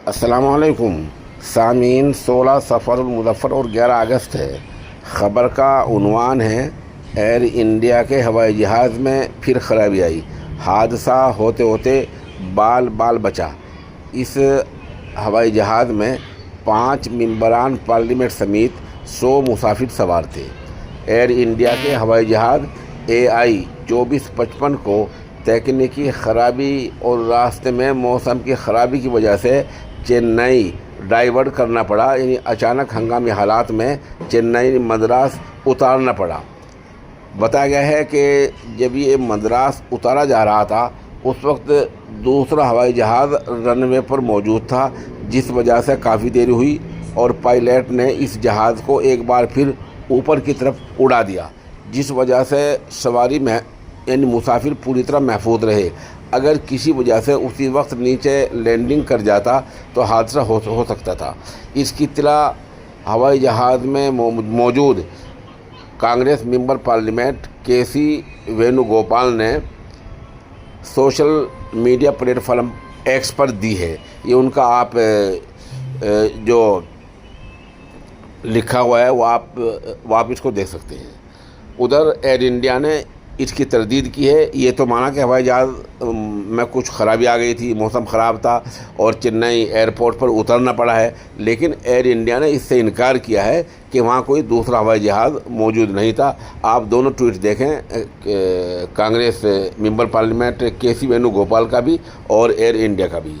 السلام علیکم سامعین، 16 سفر المظفر اور 11 اگست ہے۔ خبر کا عنوان ہے ایئر انڈیا کے ہوائی جہاز میں پھر خرابی آئی، حادثہ ہوتے ہوتے بال بچا۔ اس ہوائی جہاز میں 5 ممبران پارلیمنٹ سمیت 100 مسافر سوار تھے۔ ایئر انڈیا کے ہوائی جہاز AI 2455 کو تکنیکی خرابی اور راستے میں موسم کی خرابی کی وجہ سے چنئی ڈائیورٹ کرنا پڑا، یعنی اچانک ہنگامی حالات میں چنئی مدراس اتارنا پڑا۔ بتایا گیا ہے کہ جب یہ مدراس اتارا جا رہا تھا اس وقت دوسرا ہوائی جہاز رن وے پر موجود تھا، جس وجہ سے کافی دیر ہوئی اور پائلٹ نے اس جہاز کو ایک بار پھر اوپر کی طرف اڑا دیا، جس وجہ سے سواری میں یعنی مسافر پوری طرح محفوظ رہے۔ اگر کسی وجہ سے اسی وقت نیچے لینڈنگ کر جاتا تو حادثہ ہو سکتا تھا۔ اس کی اطلاع ہوائی جہاز میں موجود کانگریس ممبر پارلیمنٹ KC وینوگوپال نے social media plate form X پر دی ہے۔ یہ ان کا آپ جو لکھا ہوا ہے وہ آپ اس کو دیکھ سکتے ہیں۔ ادھر ایئر انڈیا نے اس کی تردید کی ہے۔ یہ تو مانا کہ ہوائی جہاز میں کچھ خرابی آ گئی تھی، موسم خراب تھا اور چنئی ایئرپورٹ پر اترنا پڑا ہے، لیکن ایئر انڈیا نے اس سے انکار کیا ہے کہ وہاں کوئی دوسرا ہوائی جہاز موجود نہیں تھا۔ آپ دونوں ٹویٹ دیکھیں، کانگریس ممبر پارلیمنٹ KC وینوگوپال کا بھی اور ایئر انڈیا کا بھی۔